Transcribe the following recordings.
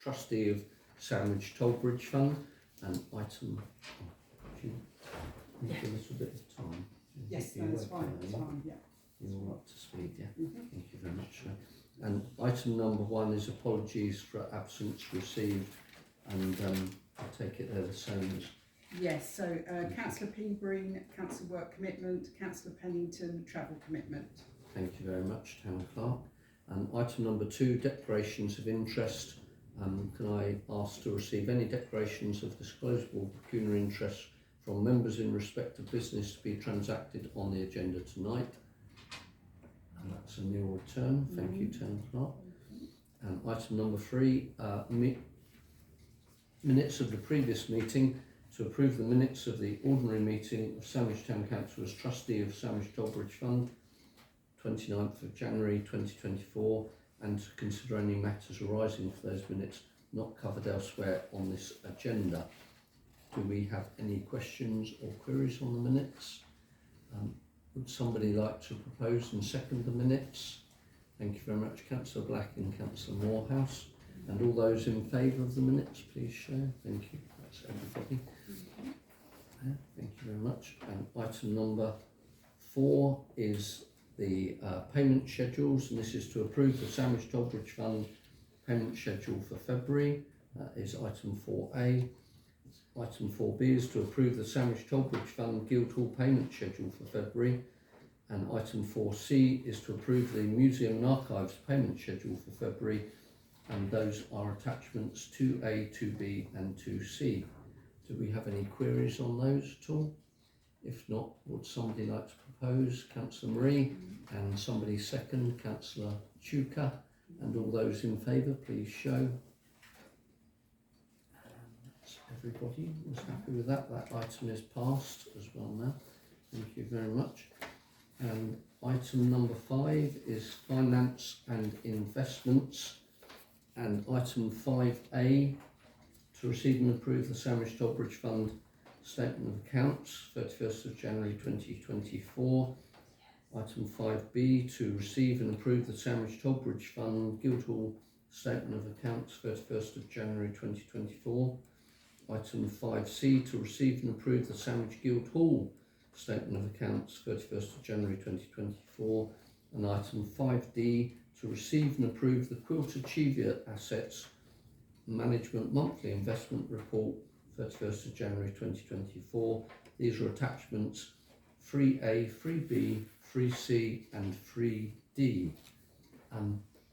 trustee of Sandwich Tollbridge Fund, and item. Do you need a little bit of time? Yes, that's fine. It's fine. Yeah. You're all up to speed, yeah. Thank you very much, sir. And item number 1 is apologies for absence received, and I take it they're the same as. Yes, so Councillor Peebreen, council work commitment, Councillor Pennington, travel commitment. Thank you very much, Town Clerk. And item number 2, declarations of interest. Can I ask to receive any declarations of disclosable pecuniary interest from members in respect of business to be transacted on the agenda tonight? And that's a new return. Thank you, Town Clerk. And item number 3, minutes of the previous meeting. To approve the minutes of the ordinary meeting of Sandwich Town Council as trustee of Sandwich Tollbridge Fund, 29th of January 2024, and to consider any matters arising for those minutes not covered elsewhere on this agenda. Do we have any questions or queries on the minutes? Would somebody like to propose and second the minutes? Thank you very much, Councillor Black and Councillor Morehouse. And all those in favour of the minutes, please show. Thank you. That's everybody. Thank you very much. And item number 4 is the payment schedules, and this is to approve the Sandwich Tollbridge Fund payment schedule for February. That is item 4A. Item 4B is to approve the Sandwich Tollbridge Fund Guildhall payment schedule for February. And item 4C is to approve the Museum and Archives payment schedule for February. And those are attachments 2A, 2B and 2C. Do we have any queries on those at all? If not, would somebody like to propose? Councillor Marie, and somebody second, Councillor Chuka, and all those in favour, please show. That's everybody was happy with that. That item is passed as well now. Thank you very much. And item number 5 is finance and investments. And item 5A, to receive and approve the Sandwich Tollbridge Fund Statement of Accounts, 31st of January 2024. Item 5B, to receive and approve the Sandwich Tollbridge Fund Guildhall Statement of Accounts, 31st of January 2024. Item 5C, to receive and approve the Sandwich Guildhall Statement of Accounts, 31st of January 2024. And item 5D, to receive and approve the Quilter Cheviot Assets Management Monthly Investment Report, 31st of January 2024. These are attachments 3A, 3B, 3C and 3D.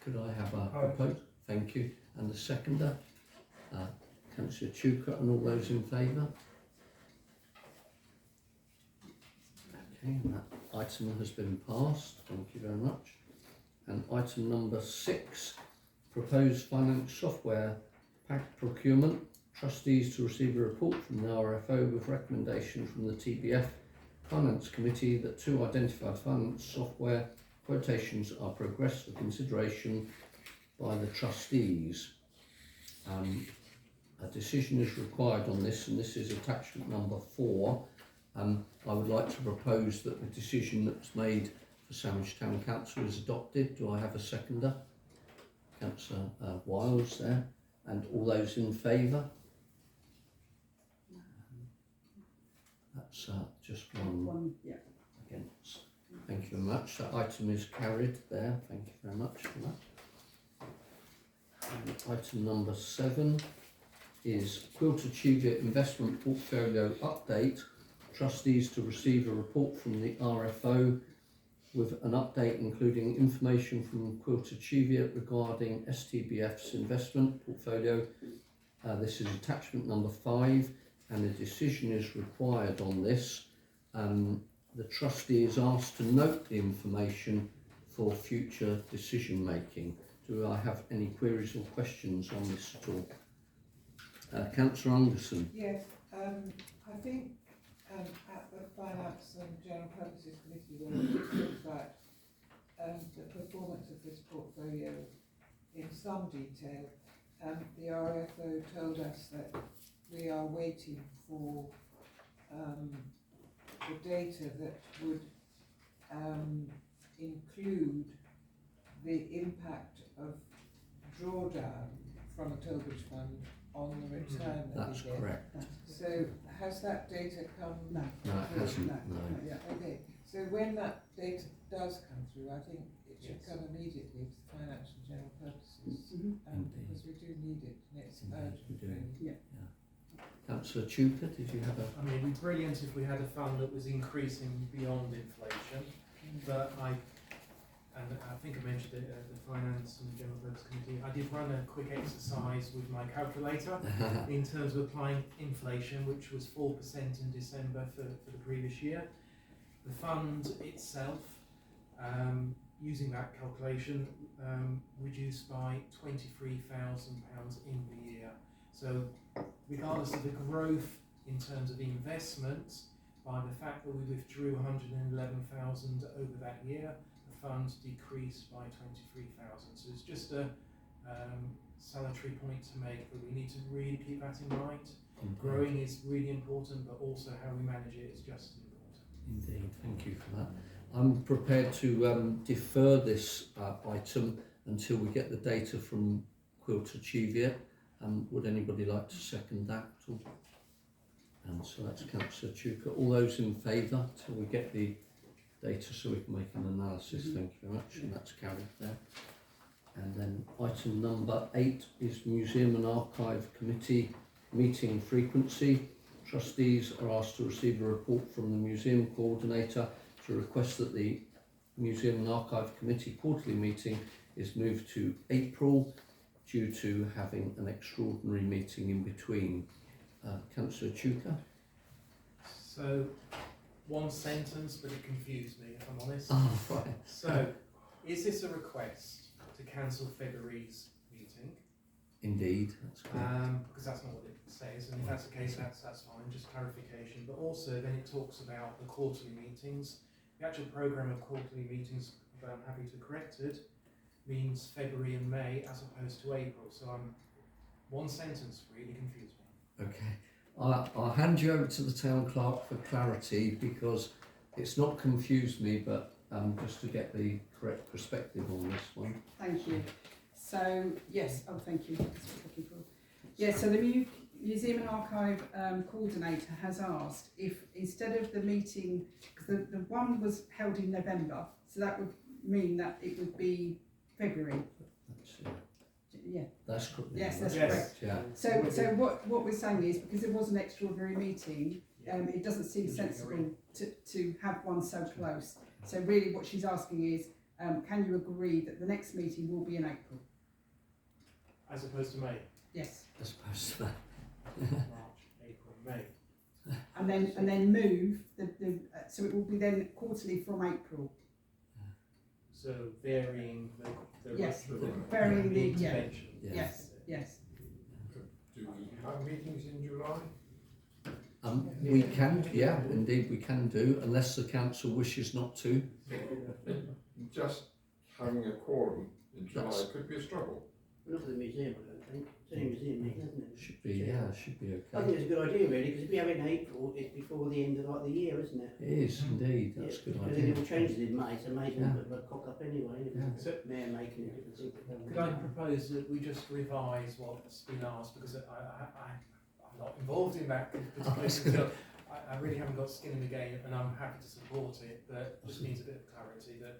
Could I have a proposal? Thank you. And the seconder, Councillor Chuka, and all those in favour? Okay, and that item has been passed. Thank you very much. And item number 6, proposed finance software pack procurement. Trustees to receive a report from the RFO with recommendation from the TBF Finance Committee that 2 identified finance software quotations are progressed for consideration by the trustees. A decision is required on this, and this is attachment number 4. I would like to propose that the decision that was made for Sandwich Town Council is adopted. Do I have a seconder? Councillor Wiles there. And all those in favour? That's just one yeah. against. Thank you very much. That item is carried there. Thank you very much for that. And item number 7 is Quilter Cheviot Investment Portfolio Update. Trustees to receive a report from the RFO with an update including information from Quilter Cheviot regarding STBF's investment portfolio. This is attachment number 5, and a decision is required on this. The trustee is asked to note the information for future decision making. Do I have any queries or questions on this at all? Councillor Anderson. Yes, I think at the Finance and General Purposes Committee, when we talked about the performance of this portfolio in some detail, the RFO told us that we are waiting for the data that would include the impact of drawdown from the Tilbridge Fund on the return that That's we get. correct. So has that data come? No. No, it hasn't. No, No. not yet. Okay, so when that data does come through, I think it should Yes. come immediately to financial and general purposes, Mhm. because we do need it, and it's Indeed, urgent, we do. really. Councillor Tuker, did you have a? I mean, it'd be brilliant if we had a fund that was increasing beyond inflation, but I think I mentioned it at the Finance and General Purpose Committee, I did run a quick exercise with my calculator in terms of applying inflation, which was 4% in December for the previous year. The fund itself, using that calculation, reduced by £23,000 in the year. So regardless of the growth in terms of investment, by the fact that we withdrew 111,000 over that year, the fund decreased by 23,000. So it's just a salutary point to make, that we need to really keep that in mind. Growing is really important, but also how we manage it is just as important. Indeed, thank you for that. I'm prepared to defer this item until we get the data from Quilter Cheviot. Would anybody like to second that at all? And so that's Councillor Tuker. All those in favour till we get the data so we can make an analysis? Thank you very much, and that's carried there. And then item number 8 is Museum and Archive Committee meeting frequency. Trustees are asked to receive a report from the Museum Coordinator to request that the Museum and Archive Committee quarterly meeting is moved to April due to having an extraordinary meeting in between. Councillor Tuker. So, one sentence, but it confused me, if I'm honest. Oh, right. So, is this a request to cancel February's meeting? Indeed, that's correct. Because that's not what it says, and if that's the case, that's fine, just clarification. But also, then it talks about the quarterly meetings. The actual programme of quarterly meetings, but I'm happy to correct it, means February and May as opposed to April. So one sentence really confused me. Okay, I'll hand you over to the town clerk for clarity, because it's not confused me, but just to get the correct perspective on this one. Thank you. So, yes, thank you. That's what I'm looking for. Yeah, so the Museum and Archive Coordinator has asked if, instead of the meeting, because the one was held in November, so that would mean that it would be February. Yeah. That's correct. Yes, that's Yes. correct. Yeah. So what we're saying is, because it was an extraordinary meeting, it doesn't seem sensible to have one so close. So really what she's asking is, can you agree that the next meeting will be in April? As opposed to May, Yes. I suppose that. March, April, May. And then move so it will be then quarterly from April. So varying the Yes, the varying the intervention. Yes. Yes. Do we have meetings in July? We can, yeah, indeed we can do, unless the council wishes not to. Just having a quorum in July That's- could be a struggle. Not for the museum, I don't think. It's only a museum meeting, isn't it? Should be, yeah, should be I okay. think it's a good idea, really, because if we have it in April, it's before the end of the year, isn't it? It is indeed, that's a good Because then it idea. will change it in May, so May's Yeah. a bit of a cock up anyway. Yeah. So Mayor making a different thing. could I propose that we just revise what's been asked, because I'm not involved in that particular so I really haven't got skin in the game, and I'm happy to support it, but just needs a bit of clarity that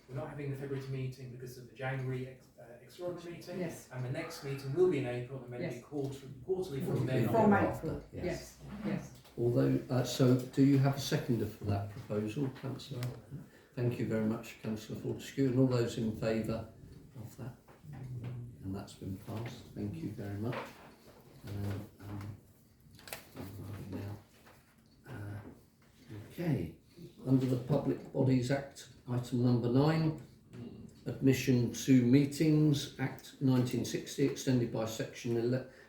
we're not having the February meeting because of the January extraordinary meeting, Yes. and the next meeting will be in April, and then Yes. be quarterly from then From on. April. Yes. Yes. Although, so do you have a seconder for that proposal, Councillor? Thank you very much, Councillor Fortescue, and all those in favour of that? And that's been passed, thank you very much. Okay, under the Public Bodies Act, item number 9, admission to meetings, Act 1960, extended by section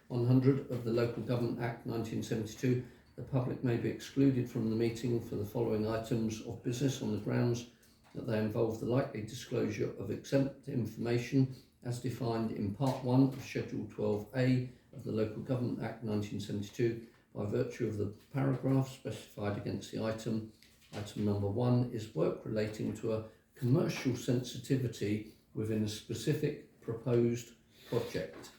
100 of the Local Government Act 1972. The public may be excluded from the meeting for the following items of business on the grounds that they involve the likely disclosure of exempt information as defined in Part 1 of Schedule 12A of the Local Government Act 1972 by virtue of the paragraph specified against the item. Item number 1 is work relating to a commercial sensitivity within a specific proposed project.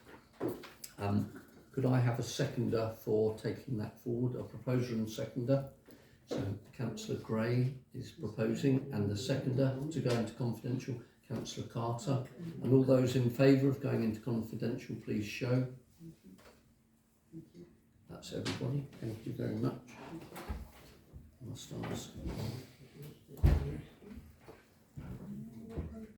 Could I have a seconder for taking that forward, a proposer and seconder? So Councillor Gray is proposing, and the seconder to go into confidential, Councillor Carter. And all those in favour of going into confidential, please show. That's everybody. Thank you very much.